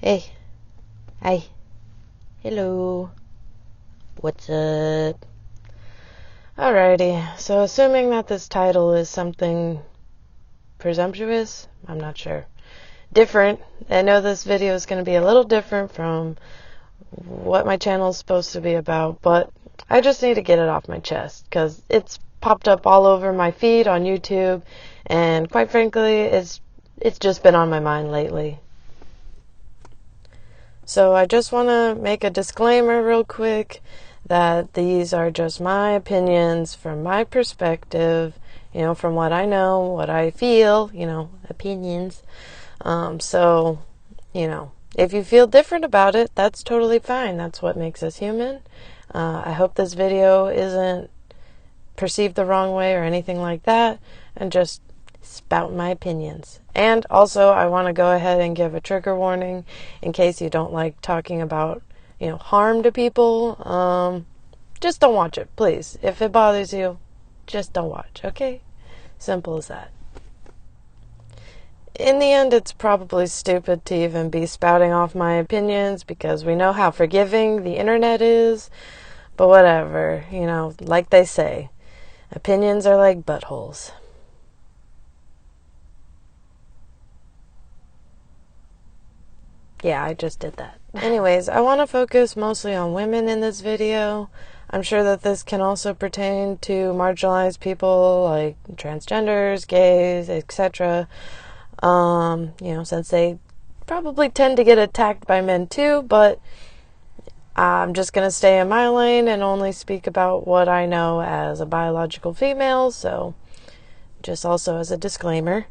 Hey. Hi. Hello. What's up? Alrighty, so assuming that this title is something presumptuous, I'm not sure. Different. I know this video is going to be a little different from what my channel is supposed to be about, but I just need to get it off my chest because it's popped up all over my feed on YouTube, and quite frankly, it's just been on my mind lately. So I just want to make a disclaimer real quick that these are just my opinions from my perspective, from what I know, what I feel, opinions. So, if you feel different about it, that's totally fine. That's what makes us human. I hope this video isn't perceived the wrong way or anything like that, and just spout my opinions. And also, I want to go ahead and give a trigger warning in case you don't like talking about, harm to people. Just don't watch it, please. If it bothers you, just don't watch, okay? Simple as that. In the end, it's probably stupid to even be spouting off my opinions because we know how forgiving the internet is, but whatever, like they say, opinions are like buttholes. Yeah, I just did that. Anyways, I want to focus mostly on women in this video. I'm sure that this can also pertain to marginalized people like transgenders, gays, etc. Since they probably tend to get attacked by men too, but I'm just going to stay in my lane and only speak about what I know as a biological female, so just also as a disclaimer.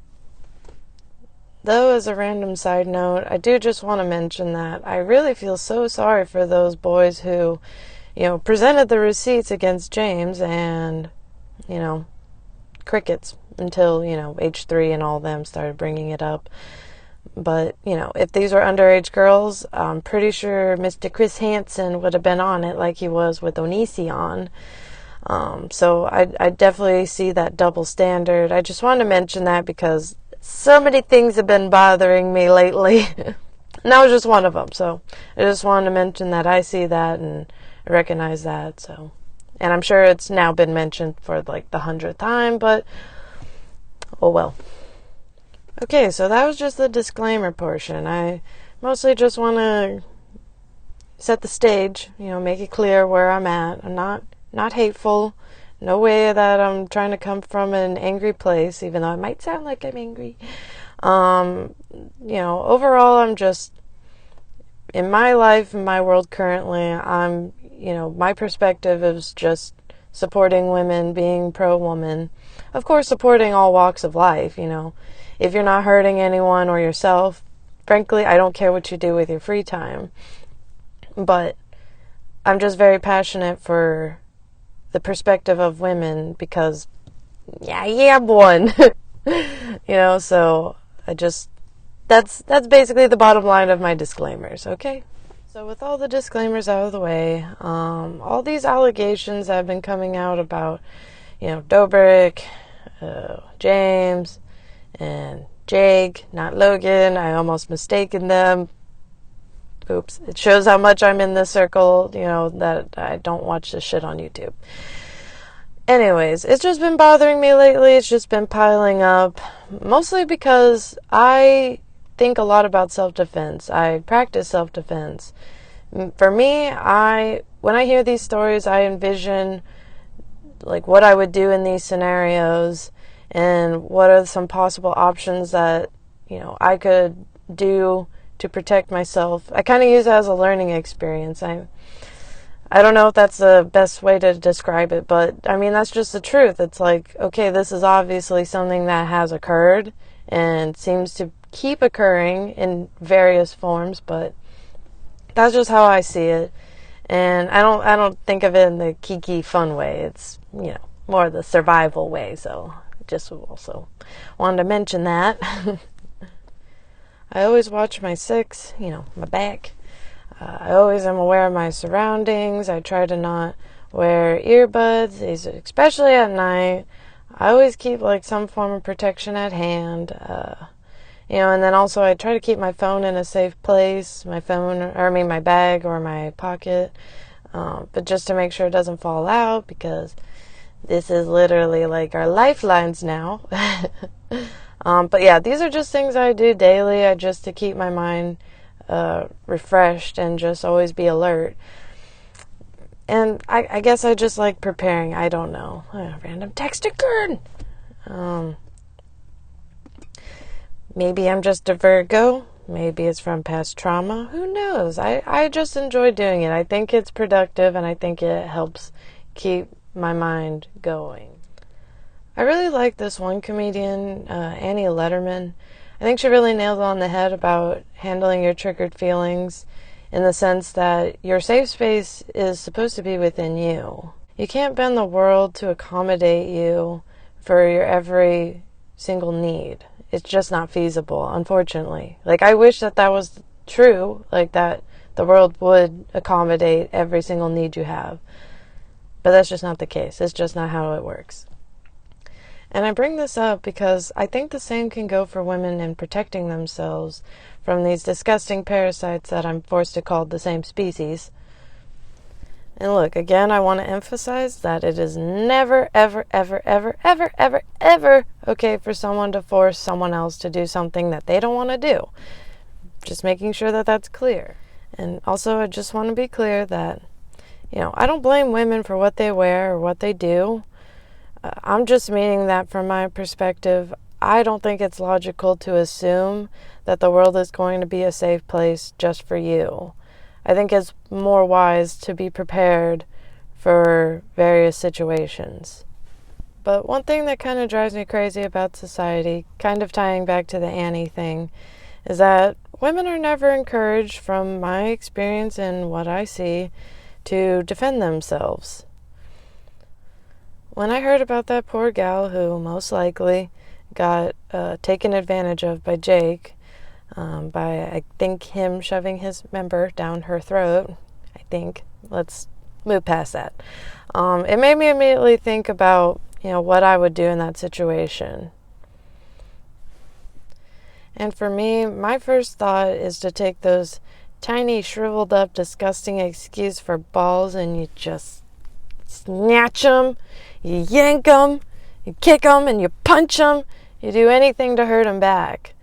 Though, as a random side note, I do just want to mention that I really feel so sorry for those boys who, presented the receipts against James and, crickets until, age 3 and all them started bringing it up. But, if these were underage girls, I'm pretty sure Mr. Chris Hansen would have been on it like he was with Onision. So I definitely see that double standard. I just wanted to mention that because so many things have been bothering me lately. And that was just one of them. So I just wanted to mention that I see that and recognize that. So, and I'm sure it's now been mentioned for like the 100th time, but oh well. Okay, so that was just the disclaimer portion. I mostly just want to set the stage, make it clear where I'm at. I'm not hateful. No way that I'm trying to come from an angry place, even though it might sound like I'm angry. Overall, I'm just, in my life, in my world currently, I'm, my perspective is just supporting women, being pro-woman. Of course, supporting all walks of life, If you're not hurting anyone or yourself, frankly, I don't care what you do with your free time. But I'm just very passionate for the perspective of women because, yeah, one. So I just, that's basically the bottom line of my disclaimers, okay? So with all the disclaimers out of the way, all these allegations that have been coming out about, Dobrik, James, and Jake, not Logan, I almost mistaken them. Oops. It shows how much I'm in this circle, that I don't watch this shit on YouTube. Anyways, it's just been bothering me lately. It's just been piling up. Mostly because I think a lot about self-defense. I practice self-defense. For me, when I hear these stories, I envision like what I would do in these scenarios and what are some possible options that, I could do to protect myself. I kind of use it as a learning experience. I don't know if that's the best way to describe it, but I mean, that's just the truth. It's like, okay, this is obviously something that has occurred and seems to keep occurring in various forms, but that's just how I see it. And I don't think of it in the kiki fun way. It's, more the survival way. So just also wanted to mention that. I always watch my 6, my back. I always am aware of my surroundings. I try to not wear earbuds, especially at night. I always keep like some form of protection at hand. And then also I try to keep my phone in a safe place, my bag or my pocket, but just to make sure it doesn't fall out, because this is literally like our lifelines now. But yeah, these are just things I do daily, just to keep my mind refreshed and just always be alert. And I guess I just like preparing. I don't know. Random text again. Maybe I'm just a Virgo. Maybe it's from past trauma. Who knows? I just enjoy doing it. I think it's productive, and I think it helps keep my mind going. I really like this one comedian, Annie Letterman. I think she really nails it on the head about handling your triggered feelings, in the sense that your safe space is supposed to be within you. You can't bend the world to accommodate you for your every single need. It's just not feasible, unfortunately. Like, I wish that was true, like that the world would accommodate every single need you have. But that's just not the case. It's just not how it works. And I bring this up because I think the same can go for women in protecting themselves from these disgusting parasites that I'm forced to call the same species. And look, again, I want to emphasize that it is never, ever, ever, ever, ever, ever, ever okay for someone to force someone else to do something that they don't want to do. Just making sure that that's clear. And also, I just want to be clear that, I don't blame women for what they wear or what they do. I'm just meaning that from my perspective, I don't think it's logical to assume that the world is going to be a safe place just for you. I think it's more wise to be prepared for various situations. But one thing that kind of drives me crazy about society, kind of tying back to the Annie thing, is that women are never encouraged, from my experience and what I see, to defend themselves. When I heard about that poor gal who most likely got taken advantage of by Jake, by, I think, him shoving his member down her throat, let's move past that. It made me immediately think about, what I would do in that situation. And for me, my first thought is to take those tiny, shriveled up, disgusting excuse for balls, and you just snatch them, you yank them, you kick them, and you punch them. You do anything to hurt them back.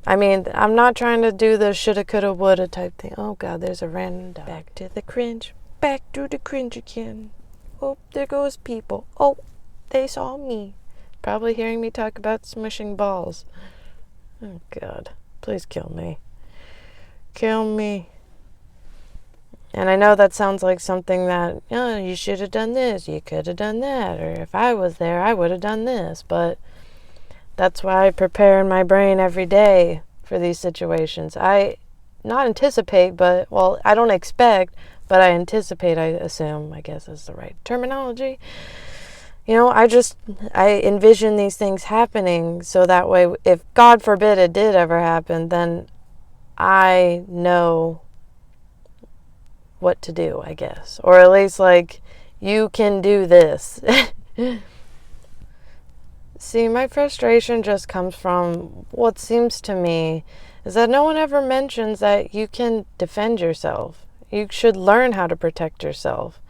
I mean, I'm not trying to do the shoulda, coulda, woulda type thing. Oh God, there's a random dog. Back to the cringe again. Oh, there goes people. Oh, they saw me. Probably hearing me talk about smushing balls. Oh God, please kill me. Kill me. And I know that sounds like something that, you should have done this, you could have done that, or if I was there, I would have done this. But that's why I prepare in my brain every day for these situations. I not anticipate, I don't expect, but I anticipate, I assume, I guess is the right terminology. I envision these things happening, so that way, if God forbid it did ever happen, then I know what to do, I guess. Or at least, you can do this. See, my frustration just comes from what seems to me is that no one ever mentions that you can defend yourself. You should learn how to protect yourself.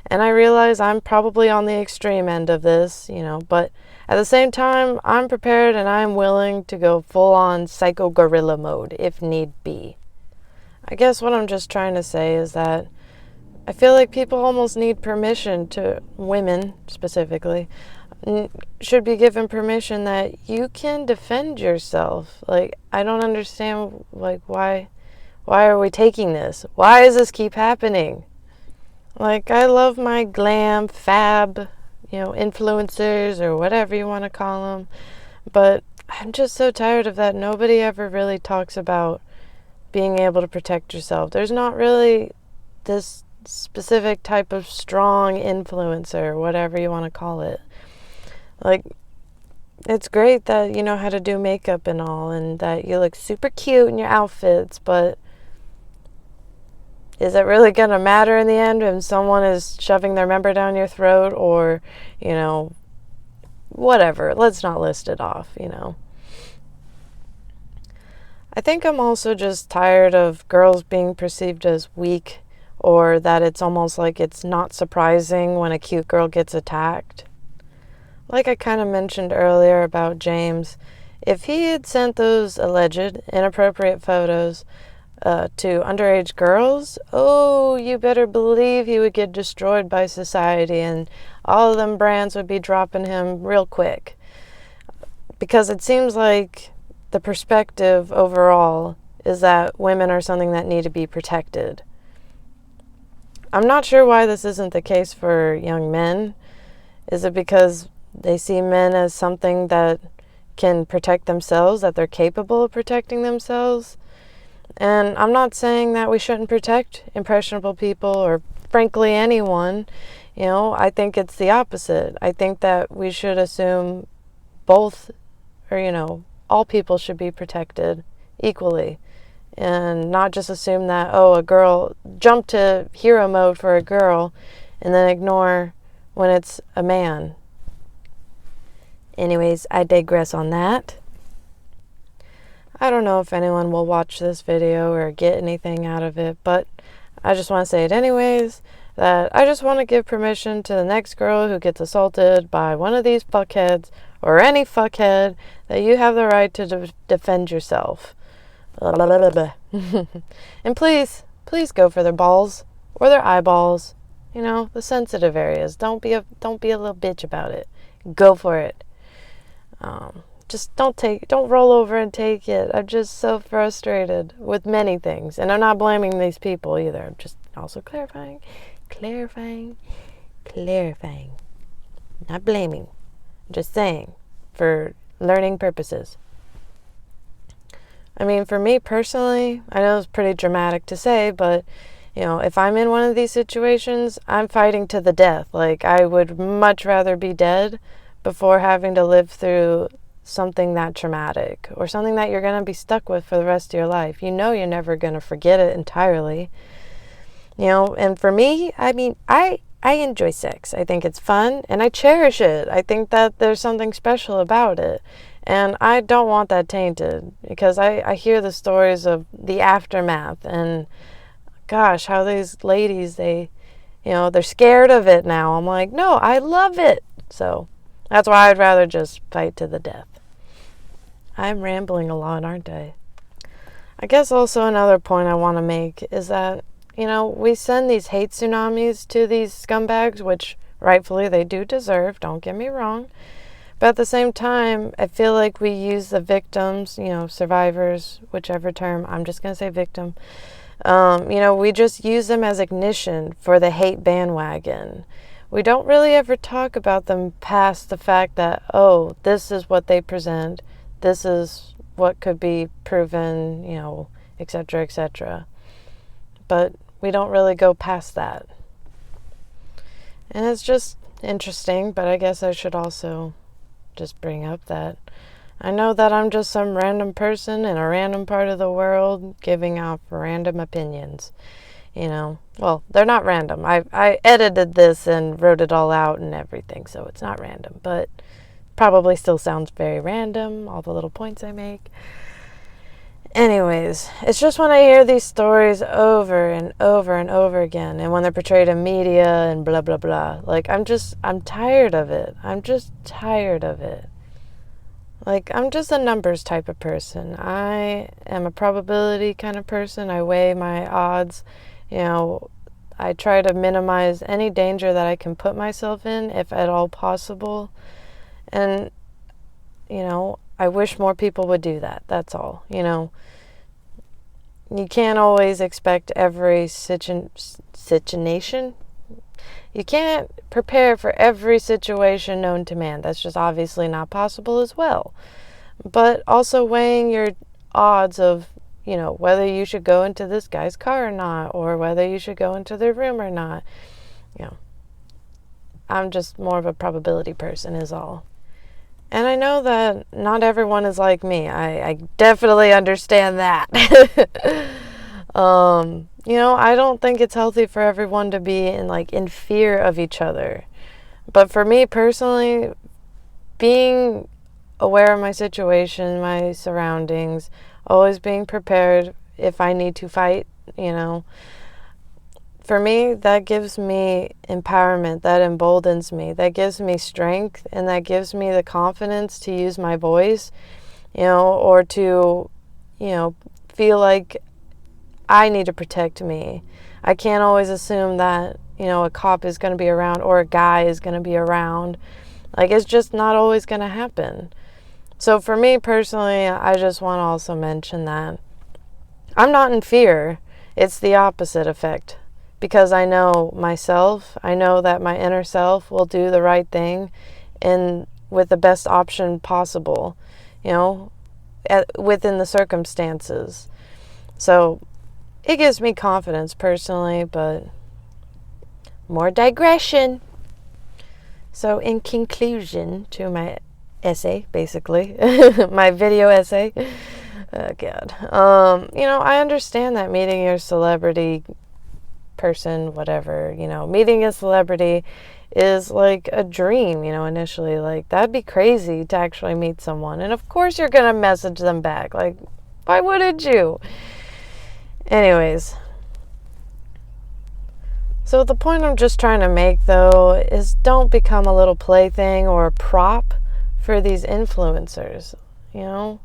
And I realize I'm probably on the extreme end of this, but at the same time, I'm prepared and I'm willing to go full-on psycho gorilla mode if need be. I guess what I'm just trying to say is that I feel like people almost need permission, to women specifically, should be given permission that you can defend yourself. I don't understand, why are we taking this? Why does this keep happening? I love my glam, fab, influencers or whatever you want to call them, but I'm just so tired of that. Nobody ever really talks about being able to protect yourself. There's not really this specific type of strong influencer, whatever you want to call it. It's great that you know how to do makeup and all, and that you look super cute in your outfits, but is it really going to matter in the end when someone is shoving their member down your throat, or, whatever? Let's not list it off, I think I'm also just tired of girls being perceived as weak, or that it's almost like it's not surprising when a cute girl gets attacked. Like I kind of mentioned earlier about James, if he had sent those alleged inappropriate photos to underage girls, oh, you better believe he would get destroyed by society, and all of them brands would be dropping him real quick. Because it seems like the perspective overall is that women are something that need to be protected. I'm not sure why this isn't the case for young men. Is it because they see men as something that can protect themselves, that they're capable of protecting themselves? And I'm not saying that we shouldn't protect impressionable people or frankly anyone. I think it's the opposite. I think that we should assume both, or all people should be protected equally, and not just assume that, a girl, jump to hero mode for a girl and then ignore when it's a man. Anyways, I digress on that. I don't know if anyone will watch this video or get anything out of it, but I just want to say it anyways, that I just want to give permission to the next girl who gets assaulted by one of these fuckheads, or any fuckhead, that you have the right to defend yourself. And please go for their balls or their eyeballs, the sensitive areas. Don't be a little bitch about it. Go for it. Just don't roll over and take it. I'm just so frustrated with many things. And I'm not blaming these people either. I'm just also clarifying. Not blaming. Just saying, for learning purposes. I mean, for me personally, I know it's pretty dramatic to say, but, if I'm in one of these situations, I'm fighting to the death. Like, I would much rather be dead before having to live through something that traumatic, or something that you're going to be stuck with for the rest of your life. You're never going to forget it entirely. And for me, I mean, I enjoy sex. I think it's fun, and I cherish it. I think that there's something special about it. And I don't want that tainted, because I hear the stories of the aftermath, and gosh, how these ladies, they're scared of it now. I'm like, no, I love it. So that's why I'd rather just fight to the death. I'm rambling a lot, aren't I? I guess also another point I want to make is that, we send these hate tsunamis to these scumbags, which rightfully they do deserve, don't get me wrong. But at the same time, I feel like we use the victims, survivors, whichever term, I'm just going to say victim. We just use them as ignition for the hate bandwagon. We don't really ever talk about them past the fact that, this is what they present, this is what could be proven, etc., etc. But we don't really go past that. And it's just interesting, but I guess I should also just bring up that I know that I'm just some random person in a random part of the world giving out random opinions. Well, they're not random. I edited this and wrote it all out and everything, so it's not random, but probably still sounds very random, all the little points I make. Anyways, it's just when I hear these stories over and over and over again, and when they're portrayed in media and blah, blah, blah, like, I'm tired of it. I'm just tired of it. Like, I'm just a numbers type of person. I am a probability kind of person. I weigh my odds. I try to minimize any danger that I can put myself in, if at all possible. And, I wish more people would do that. That's all. You can't always expect every situation. You can't prepare for every situation known to man. That's just obviously not possible as well. But also weighing your odds of, whether you should go into this guy's car or not, or whether you should go into their room or not. I'm just more of a probability person is all. And I know that not everyone is like me. I definitely understand that. I don't think it's healthy for everyone to be in fear of each other. But for me personally, being aware of my situation, my surroundings, always being prepared if I need to fight, you know. For me, that gives me empowerment, that emboldens me, that gives me strength, and that gives me the confidence to use my voice, you know, or to, you know, feel like I need to protect me. I can't always assume that, you know, a cop is going to be around or a guy is going to be around. Like, it's just not always going to happen. So for me personally, I just want to also mention that I'm not in fear. It's the opposite effect. Because I know myself, I know that my inner self will do the right thing and with the best option possible, you know, within the circumstances. So it gives me confidence personally, but more digression. So in conclusion to my essay, basically, my video essay, oh God, you know, I understand that meeting your celebrity person, whatever, you know, meeting a celebrity is like a dream, you know, initially. Like, that'd be crazy to actually meet someone. And of course you're gonna message them back. Like, why wouldn't you? Anyways. So the point I'm just trying to make, though, is don't become a little plaything or a prop for these influencers, you know?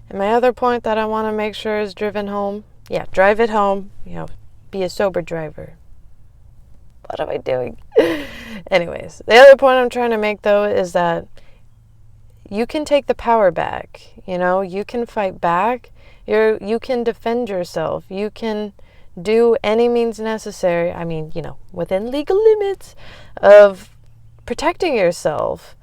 And my other point that I want to make sure is driven home, yeah, drive it home, you know, be a sober driver. What am I doing? Anyways, the other point I'm trying to make, though, is that you can take the power back, you know, you can fight back, you can defend yourself, you can do any means necessary, I mean, you know, within legal limits of protecting yourself.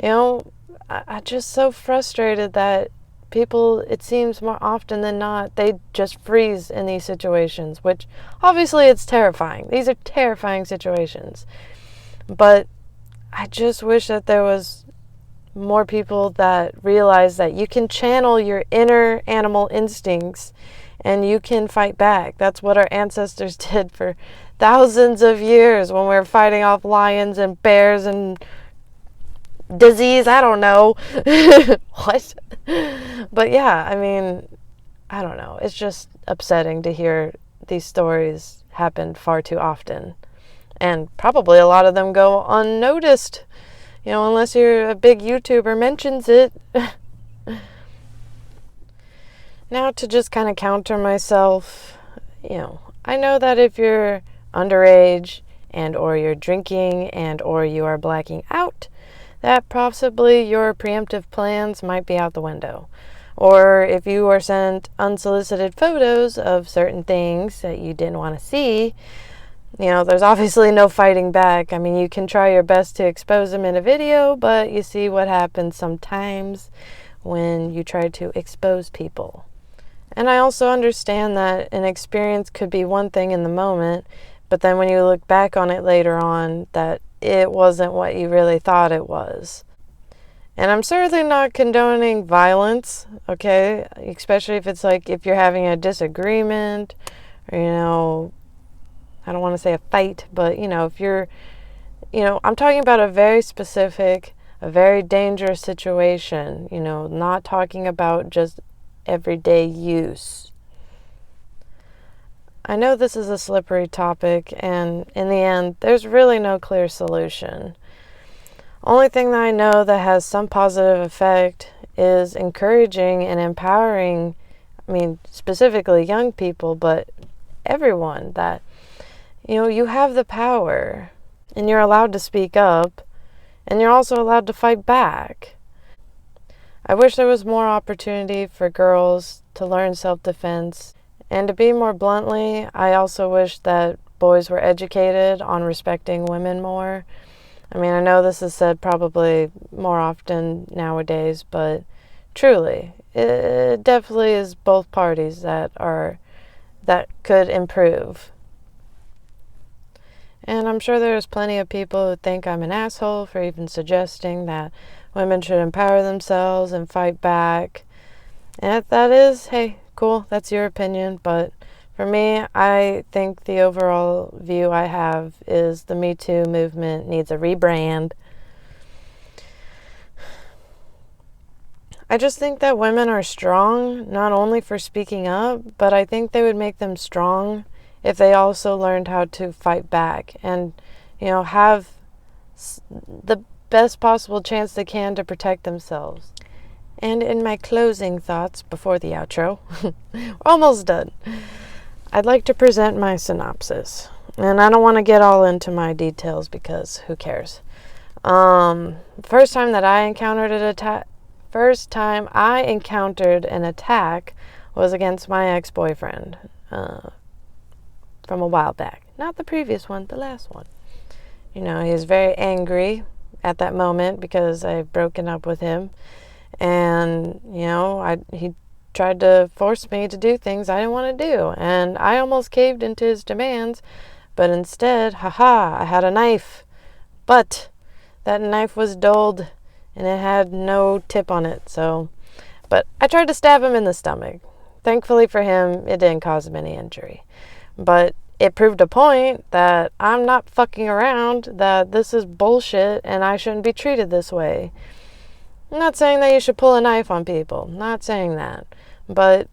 You know, I'm just so frustrated that people, it seems more often than not, they just freeze in these situations, which obviously it's terrifying. These are terrifying situations. But I just wish that there was more people that realize that you can channel your inner animal instincts and you can fight back. That's what our ancestors did for thousands of years when we were fighting off lions and bears and disease, I don't know. What? But yeah, I mean, I don't know. It's just upsetting to hear these stories happen far too often. And probably a lot of them go unnoticed. You know, unless you're a big YouTuber mentions it. Now, to just kind of counter myself, you know, I know that if you're underage and or you're drinking and or you are blacking out, that possibly your preemptive plans might be out the window. Or if you are sent unsolicited photos of certain things that you didn't want to see, you know, there's obviously no fighting back. I mean, you can try your best to expose them in a video, but you see what happens sometimes when you try to expose people. And I also understand that an experience could be one thing in the moment, but then when you look back on it later on, that it wasn't what you really thought it was. And I'm certainly not condoning violence, okay? Especially if it's like if you're having a disagreement, or, you know, I don't want to say a fight, but, you know, if you're, you know, I'm talking about a very specific, a very dangerous situation, you know, not talking about just everyday use. I know this is a slippery topic, and in the end, there's really no clear solution. Only thing that I know that has some positive effect is encouraging and empowering, I mean, specifically young people, but everyone, that, you know, you have the power, and you're allowed to speak up, and you're also allowed to fight back. I wish there was more opportunity for girls to learn self-defense. And to be more bluntly, I also wish that boys were educated on respecting women more. I mean, I know this is said probably more often nowadays, but truly, it definitely is both parties that could improve. And I'm sure there's plenty of people who think I'm an asshole for even suggesting that women should empower themselves and fight back. And if that is, hey, cool, that's your opinion. But for me, I think the overall view I have is the Me Too movement needs a rebrand. I just think that women are strong, not only for speaking up, but I think they would make them strong if they also learned how to fight back and, have the best possible chance they can to protect themselves. And in my closing thoughts before the outro, we're almost done, I'd like to present my synopsis. And I don't want to get all into my details because who cares? First time I encountered an attack was against my ex-boyfriend from a while back. Not the previous one, the last one. He was very angry at that moment because I'd broken up with him. And, he tried to force me to do things I didn't want to do. And I almost caved into his demands. But instead, I had a knife. But that knife was dulled and it had no tip on it. But I tried to stab him in the stomach. Thankfully for him, it didn't cause him any injury. But it proved a point that I'm not fucking around, that this is bullshit and I shouldn't be treated this way. I'm not saying that you should pull a knife on people. Not saying that. But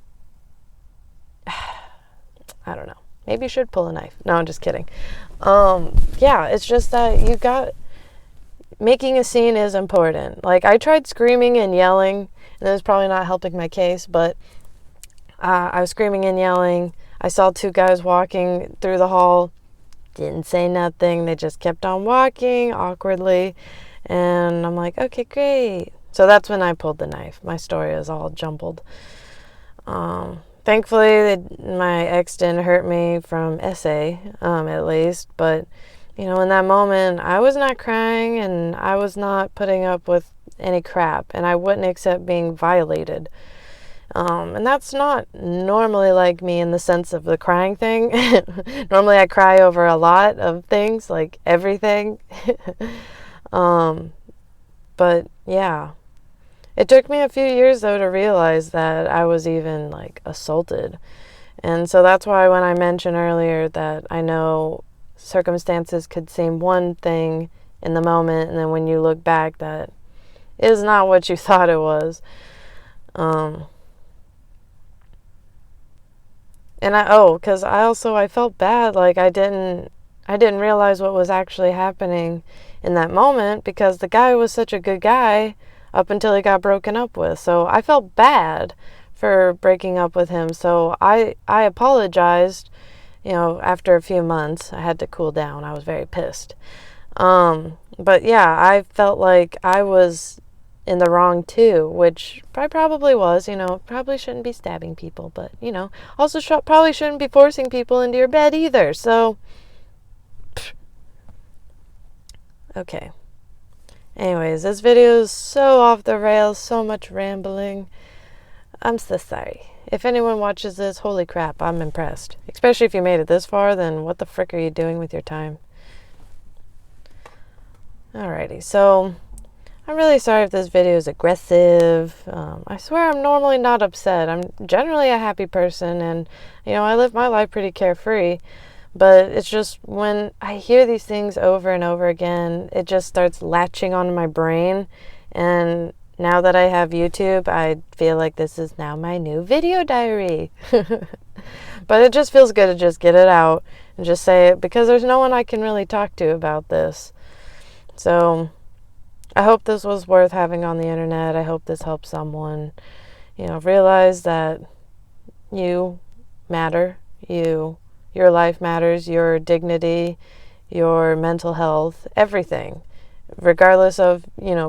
I don't know. Maybe you should pull a knife. No, I'm just kidding. It's just that making a scene is important. Like, I tried screaming and yelling, and it was probably not helping my case, but I was screaming and yelling. I saw two guys walking through the hall. Didn't say nothing. They just kept on walking awkwardly. And I'm like, okay, great. So that's when I pulled the knife. My story is all jumbled. Thankfully, my ex didn't hurt me from SA, at least. But, in that moment, I was not crying and I was not putting up with any crap. And I wouldn't accept being violated. And that's not normally like me in the sense of the crying thing. Normally I cry over a lot of things, like everything. But yeah. It took me a few years, though, to realize that I was even, assaulted. And so that's why when I mentioned earlier that I know circumstances could seem one thing in the moment, and then when you look back, that is not what you thought it was. Because I felt bad, I didn't realize what was actually happening in that moment, because the guy was such a good guy up until he got broken up with. So I felt bad for breaking up with him. So I apologized, after a few months. I had to cool down. I was very pissed. But yeah, I felt like I was in the wrong too, which I probably was. Probably shouldn't be stabbing people, but also probably shouldn't be forcing people into your bed either. So okay. Anyways, this video is so off the rails, so much rambling. I'm so sorry. If anyone watches this, holy crap, I'm impressed. Especially if you made it this far, then what the frick are you doing with your time? Alrighty, so I'm really sorry if this video is aggressive. I swear I'm normally not upset. I'm generally a happy person, and, I live my life pretty carefree. But it's just when I hear these things over and over again, it just starts latching onto my brain. And now that I have YouTube, I feel like this is now my new video diary. But it just feels good to just get it out and just say it, because there's no one I can really talk to about this. So I hope this was worth having on the internet. I hope this helps someone, realize that you matter. Your life matters, your dignity, your mental health, everything, regardless of,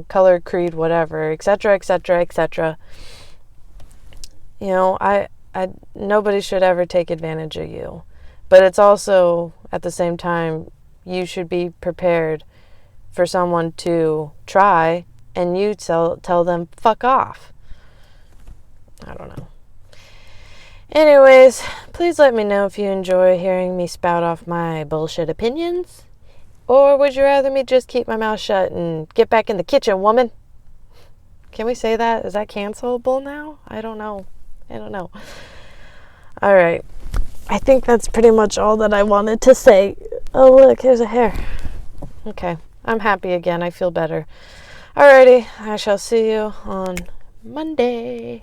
color, creed, whatever, etc., etc., etc. Nobody should ever take advantage of you. But it's also, at the same time, you should be prepared for someone to try and you tell them, fuck off. I don't know. Anyways, please let me know if you enjoy hearing me spout off my bullshit opinions. Or would you rather me just keep my mouth shut and get back in the kitchen, woman? Can we say that? Is that cancelable now? I don't know. Alright. I think that's pretty much all that I wanted to say. Oh, look, here's a hair. Okay. I'm happy again. I feel better. Alrighty. I shall see you on Monday.